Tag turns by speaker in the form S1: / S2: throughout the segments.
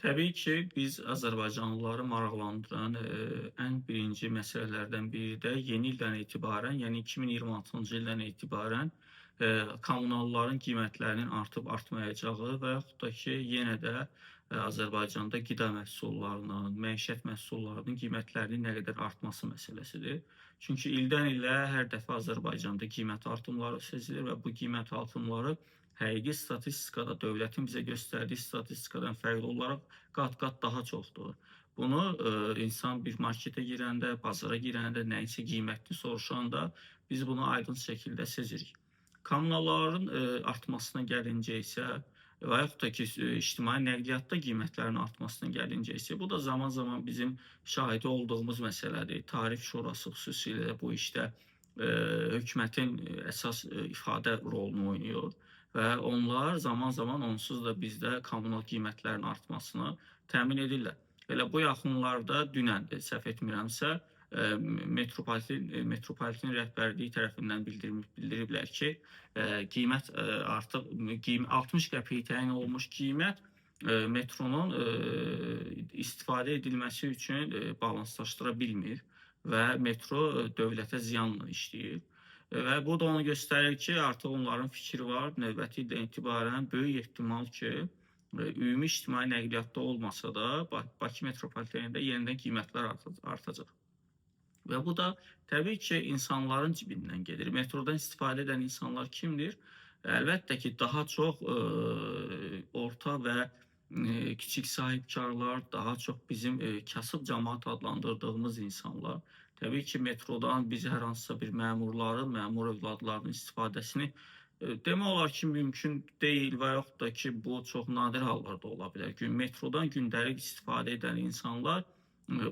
S1: Təbii ki, biz azərbaycanlıları maraqlandıran ən birinci məsələlərdən biri də yeni ildən etibarən, yəni 2026-cı ildən etibarən kommunalların qiymətlərinin artıb artmayacağı və yaxud da ki, yenə də Azərbaycanda qida məhsullarının, məişət məhsullarının qiymətlərinin nə qədər artması məsələsidir. Çünki ildən ilə hər dəfə Azərbaycanda qiymət artımları sezilir və bu qiymət artımları həqiqi statistikada, dövlətin bizə göstərdiyi statistikadan fərqli olaraq qat-qat daha çoxdur. Bunu insan bir marketə girəndə, bazara girəndə, nəyinsə qiymətini soruşanda biz bunu aydın şəkildə sezirik. Kommunalların artmasına gəlincə isə və yaxud da ki, ictimai nəqliyyatda qiymətlərin artmasına gəlincə isə bu da zaman-zaman bizim şahidi olduğumuz məsələdir. Tarif Şurası xüsusilə bu işdə hökumətin əsas ifadə rolunu oynayır və onlar zaman-zaman onsuz da bizdə kommunal qiymətlərin artmasını təmin edirlər. Elə bu yaxınlarda dünən, səhv etmirəmsə, metropoliten rəhbərliyi tərəfindən bildiriblər ki, qiymət artıq 60 qəpik təyin olunmuş qiymət metronun istifadə edilməsi üçün balanslaşdıra bilmir və metro dövlətə ziyanla işləyir. Və bu da onu göstərir ki, artıq onların fikri var, növbəti ildən etibarən böyük ehtimal ki, ümumi ictimai nəqliyyatda olmasa da Bakı metropolitenində yenidən qiymətlər artacaq. Və bu da təbii ki, insanların cibindən gedir. Metrodan istifadə edən insanlar kimdir? Əlbəttə ki, daha çox orta və kiçik sahibkarlar, daha çox bizim kasıb cəmaət adlandırdığımız insanlar. Təbii ki, metrodan biz hər hansısa bir məmurların, məmur övladlarının istifadəsini demək olar ki, mümkün deyil və yaxud da ki, bu çox nadir hallarda ola bilər. Metrodan gündəlik istifadə edən insanlar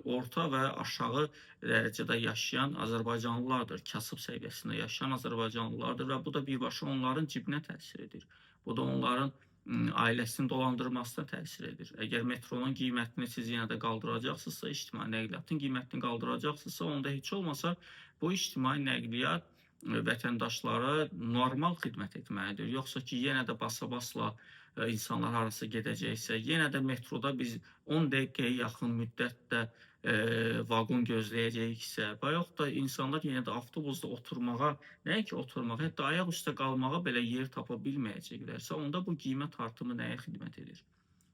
S1: orta və aşağı dərəcədə yaşayan azərbaycanlılardır, kasıb səviyyəsində yaşayan azərbaycanlılardır və bu da birbaşa onların cibinə təsir edir. Bu da onların ailəsini dolandırmasına təsir edir. Əgər metronun qiymətini siz yenə də qaldıracaqsınızsa, ictimai nəqliyyatın qiymətini qaldıracaqsınızsa, onda heç olmasa bu ictimai nəqliyyat vətəndaşlara normal xidmət etməlidir. Yoxsa ki, yenə də basa-basla insanlar harasa gedəcəksə, yenə də metroda biz 10 dəqiqəyə yaxın müddətdə vaqon gözləyəcəksə və yaxud da insanlar yenə də avtobusda oturmağa, nəinki oturmağa, hətta ayaq üstə qalmağa belə yer tapa bilməyəcəklərsə, onda bu qiymət artımı nəyə xidmət edir?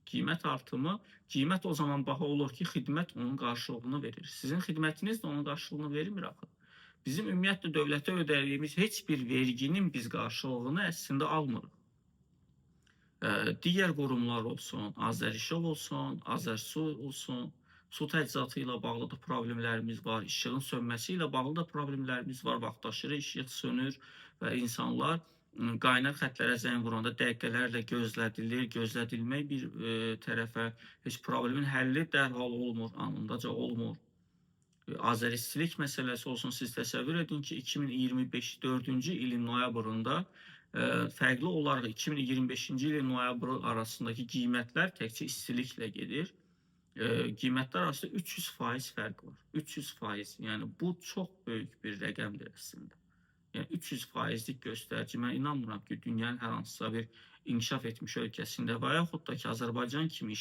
S1: Qiymət o zaman baha olur ki, xidmət onun qarşılığını verir. Sizin xidmətiniz də onun qarşılığını vermir axı. Bizim ümumiyyətlə dövlətə ödədiyimiz heç bir verginin biz qarşılığını əslində almırıq. Digər qurumlar olsun, Azərişıq olsun, Azərsu olsun, su təchizatı ilə bağlı da problemlərimiz var, işığın sönməsi ilə bağlı da problemlərimiz var. Vaxtaşırı işıq sönür və insanlar qaynar xətlərə zəng vuranda dəqiqələrlə gözlədilir, gözlədilmək bir tərəfə heç problemin həlli dərhal olmur, anındaca olmur. Azəristilik məsələsi olsun, siz təsəvvür edin ki, 2024-cü ilin noyabrında fərqli olaraq 2025-ci ilin noyabrı arasındakı qiymətlər təkcə istiliklə gedir. Qiymətlər arasında 300% fərq var. 300%, yəni bu çox böyük bir rəqəmdir əslində. Yəni 300%lik göstərici. Mən inanmıram ki, dünyanın hər hansısa bir inkişaf etmiş ölkəsində və yaxud da ki, Azərbaycan kimi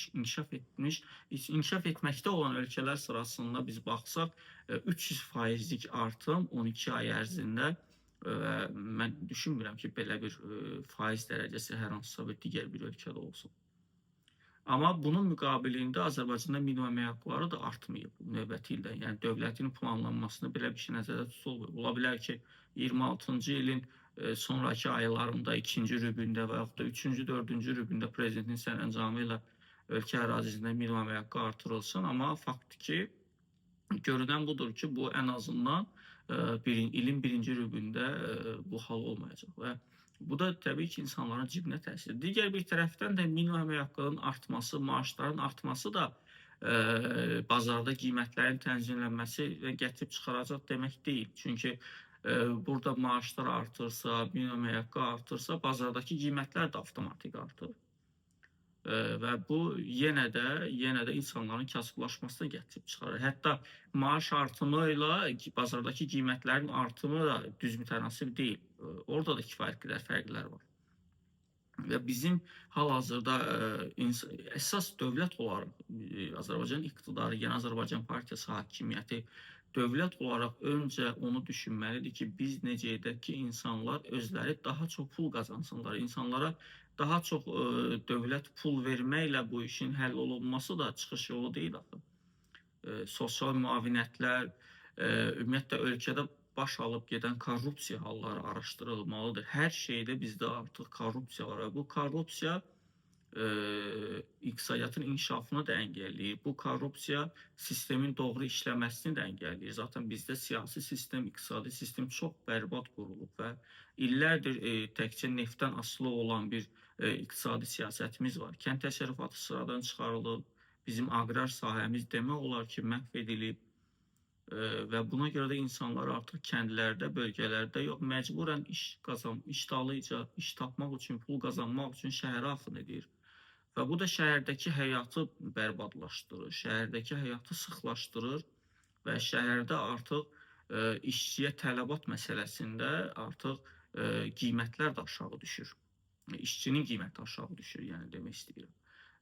S1: inkişaf etməkdə olan ölkələr sırasında biz baxsaq, 300%lik artım 12 ay ərzində və mən düşünmürəm ki, belə bir faiz dərəcəsi hər hansısa bir digər bir ölkədə olsun. Amma bunun müqabilində Azərbaycanda minimum əmək haqqları da artmayıb növbəti ildə. Yəni dövlətin planlanmasında belə bir şey nəzərdə tutulmur. Ola bilər ki, 26-cı ilin sonraki aylarında, 2-ci rübündə və yaxud da 3-cü, 4-cü rübündə prezidentin sərəncamı ilə ölkə ərazisində minimum əmək haqqı artırılsın. Amma fakt ki, görünən budur ki, bu ən azından ilin 1-ci rübündə bu hal olmayacaq və bu da təbii ki, insanların cibinə təsir edir. Digər bir tərəfdən də minimum əmək haqqının artması, maaşların artması da bazarda qiymətlərin tənzimlənməsi gətirib çıxaracaq demək deyil. Çünki burada maaşlar artırsa, minimum əmək haqqı artırsa, bazardakı qiymətlər də avtomatik artır. Və bu yenə də insanların kasıblaşmasına gətirib çıxarır. Hətta maaş artımı ilə bazardakı qiymətlərin artımı da düz mütənasib deyil. Orada da kifayət qədər fərqlər var. və bizim hal-hazırda əsas dövlət olaraq Azərbaycan iqtidarı, yəni Azərbaycan Partiyası hakimiyyəti dövlət olaraq öncə onu düşünməlidir ki, biz necə edək ki, insanlar özləri daha çox pul qazansınlar. İnsanlara daha çox dövlət pul verməklə bu işin həll olunması da çıxış yolu deyil axı. Sosial müavinətlər, ümumiyyətlə ölkədə baş alıb gedən korrupsiya halları araşdırılmalıdır. Hər şeydə bizdə artıq korrupsiya var və bu korrupsiya iqtisadiyyatın inkişafını da əngəlləyir. Bu korrupsiya sistemin doğru işləməsini də əngəlləyir. Zaten bizdə siyasi sistem, iqtisadi sistem çox bərbad qurulub və illərdir təkcə neftdən asılı olan bir iqtisadi siyasətimiz var. Kənd təsərrüfatı sıradan çıxarılıb, bizim aqrar sahəmiz demək olar ki, məhv edilib və buna görə də insanlar artıq kəndlərdə, bölgələrdə yox, məcburən iş dalıyca, iş tapmaq üçün, pul qazanmaq üçün şəhərə axın edir. Və bu da şəhərdəki həyatı bərbadlaşdırır, şəhərdəki həyatı sıxlaşdırır və şəhərdə artıq işçiyə tələbat məsələsində artıq qiymətlər də aşağı düşür. İşçinin qiyməti aşağı düşür, yəni demək istəyirəm.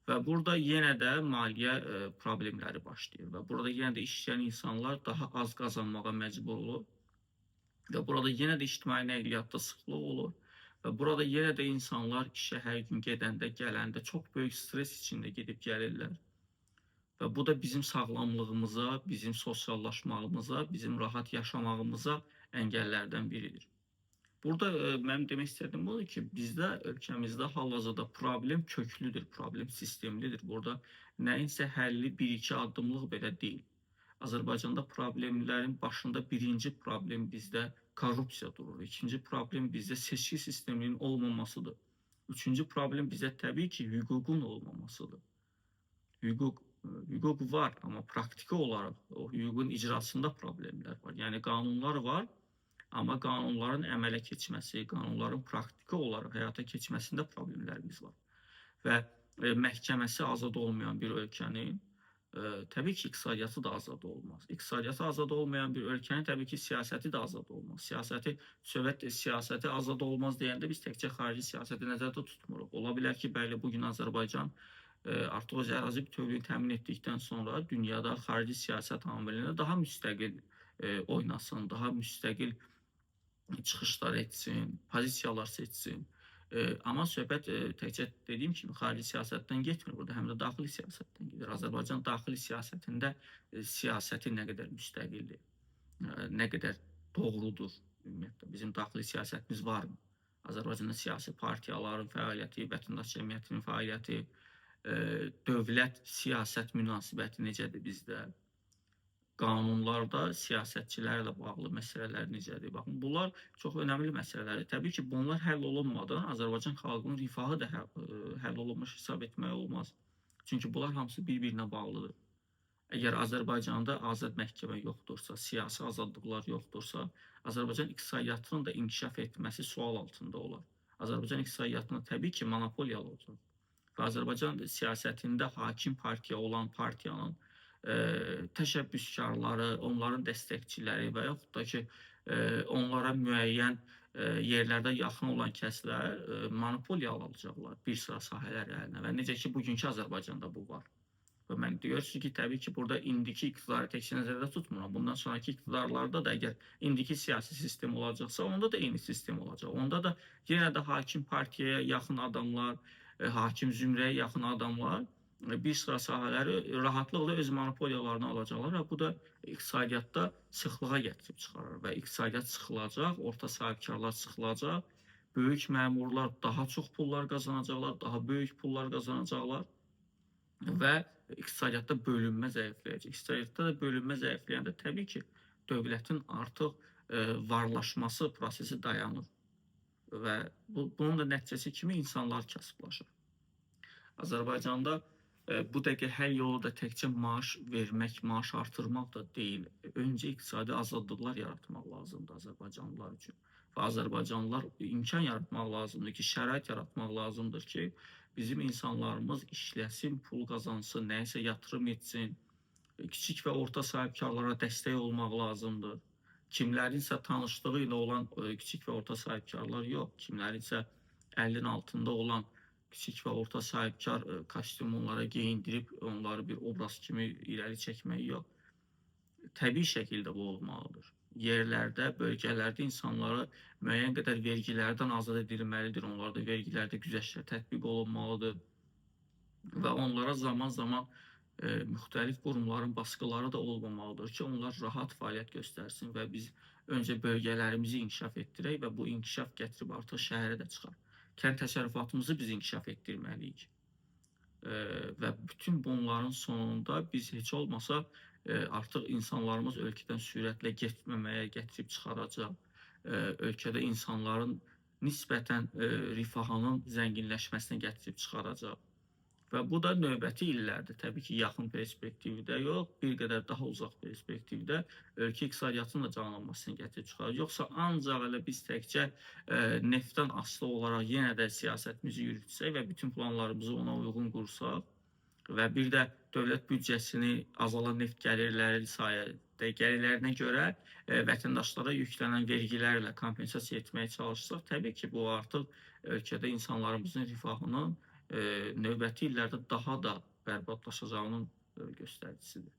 S1: Və burada yenə də maliyyə problemləri başlayır və burada yenə də işləyən insanlar daha az qazanmağa məcbur olur və burada yenə də ictimai nəqliyyatda sıxlıq olur və burada yenə də insanlar işə hər gün gedəndə, gələndə çox böyük stres içində gedib gəlirlər və bu da bizim sağlamlığımıza, bizim sosiallaşmağımıza, bizim rahat yaşamağımıza əngəllərdən biridir. Burada mənim demək istədiyim budur ki, bizdə ölkəmizdə hal-hazırda problem köklüdür, problem sistemlidir. Burada nəyinsə həlli 1-2 addımlıq belə deyil. Azərbaycanda problemlərin başında birinci problem bizdə korrupsiya durur. İkinci problem bizdə seçki sisteminin olmamasıdır. Üçüncü problem bizdə təbii ki, hüququn olmamasıdır. Hüquq var, amma praktiki olaraq o hüququn icrasında problemlər var. Yəni qanunlar var, amma qanunların əmələ keçməsi, qanunların praktiki olaraq həyata keçməsində problemlərimiz var. Və məhkəməsi azad olmayan bir ölkənin təbii ki, iqtisadiyyatı da azad olmaz. İqtisadiyyatı azad olmayan bir ölkənin təbii ki, siyasəti də azad olmaz. Sovet siyasəti azad olmaz deyəndə biz təkcə xarici siyasəti nəzərdə tutmuruq. Ola bilər ki, bəli, bugün Azərbaycan artıq öz ərazi bütövlüyünü təmin etdikdən sonra dünyada xarici siyasət amilində daha müstəqil oynasın, daha müstəqil çıxışlar etsin, pozisiyalar seçsin. Amma söhbət təkcə dediyim kimi xarici siyasətdən getmir. Burada həm də daxili siyasətdən gedir. Azərbaycan daxili siyasətində siyasəti nə qədər müstəqildir, nə qədər doğrudur ümumiyyətlə. Bizim daxili siyasətimiz varmı? Azərbaycanda siyasi partiyaların fəaliyyəti, vətəndaş cəmiyyətinin fəaliyyəti, dövlət siyasət münasibəti necədir bizdə? Qanunlarda siyasətçilərlə bağlı məsələlər necədir? Baxın, bunlar çox önəmli məsələlərdir. Təbii ki, bunlar həll olunmadan Azərbaycan xalqının rifahı da həll olunmuş hesab etmək olmaz. Çünki bunlar hamısı bir-birinə bağlıdır. Əgər Azərbaycanda azad məhkəmə yoxdursa, siyasi azadlıqlar yoxdursa, Azərbaycan iqtisadiyyatının da inkişaf etməsi sual altında olar. Azərbaycan iqtisadiyyatına təbii ki, monopoliyalı olacaq. Və Azərbaycan siyasətində hakim partiya olan partiyanın təşəbbüskarları, onların dəstəkçiləri və yaxud da ki, onlara müəyyən yerlərdə yaxın olan kəslər monopoliya alacaqlar bir sıra sahələr əlinə və necə ki, bugünkü Azərbaycanda bu var. Və mən görürsünüz ki, təbii ki, burada indiki iqtidarı təkcə nəzərdə tutmuram. Bundan sonraki iqtidarlarda da əgər indiki siyasi sistem olacaqsa, onda da eyni sistem olacaq. Onda da yenə də hakim partiyaya yaxın adamlar, hakim zümrəyə yaxın adamlar bir sıra sahələri rahatlıqla öz monopoliyalarını alacaqlar və bu da iqtisadiyyatda sıxlığa gətirib çıxarır və iqtisadiyyat sıxılacaq, orta sahibkarlar sıxılacaq, böyük məmurlar daha çox pullar qazanacaqlar, daha böyük pullar qazanacaqlar və iqtisadiyyatda bölünmə zəifləyəcək. İqtisadiyyatda da bölünmə zəifləyəndə təbii ki, dövlətin artıq varlaşması prosesi dayanır və bunun da nəticəsi kimi insanlar kasıblaşır. Azərbaycanda bu dəqiqə həll yolu da təkcə maaş vermək, maaş artırmaq da deyil. Öncə iqtisadi azadlıqlar yaratmaq lazımdır Azərbaycanlılar üçün. Və Azərbaycanlılar imkan yaratmaq lazımdır ki, şərait yaratmaq lazımdır ki, bizim insanlarımız işləsin, pul qazansın, nəyəsə yatırım etsin, kiçik və orta sahibkarlara dəstək olmaq lazımdır. Kimlərinsə tanışlığı ilə olan kiçik və orta sahibkarlar yox, kimlərinsə 50'nin altında olan kiçik və orta sahibkar kostyum onlara geyindirib onları bir obraz kimi irəli çəkmək yox. Təbii şəkildə bu olmalıdır. Yerlərdə, bölgələrdə insanları müəyyən qədər vergilərdən azad edilməlidir. Onlarda vergilərdə güzəştlər tətbiq olunmalıdır və onlara zaman-zaman müxtəlif qurumların baskıları da olmamalıdır ki, onlar rahat fəaliyyət göstərsin və biz öncə bölgələrimizi inkişaf etdirək və bu inkişaf gətirib artıq şəhərə də çıxar. Kənd təsərrüfatımızı biz inkişaf etdirməliyik. Və bütün bunların sonunda biz heç olmasa artıq insanlarımız ölkədən sürətlə getməməyə gətirib çıxaracaq. Ölkədə insanların nisbətən rifahının zənginləşməsinə gətirib çıxaracaq. Və bu da növbəti illərdə, təbii ki, yaxın perspektivdə yox, bir qədər daha uzaq perspektivdə ölkə iqtisadiyyatının da canlanmasına gətirib çıxarır. Yoxsa ancaq elə biz təkcə neftdən asılı olaraq yenə də siyasətimizi yürütsək və bütün planlarımızı ona uyğun qursaq və bir də dövlət büdcəsini azalan neft gəlirləri sayəsində gəlirlərinə görə vətəndaşlara yüklənən vergilərlə kompensasiya etməyə çalışsaq, təbii ki, bu artıq ölkədə insanlarımızın rifahının növbəti illərdə daha da bərbadlaşacağının göstəricisidir.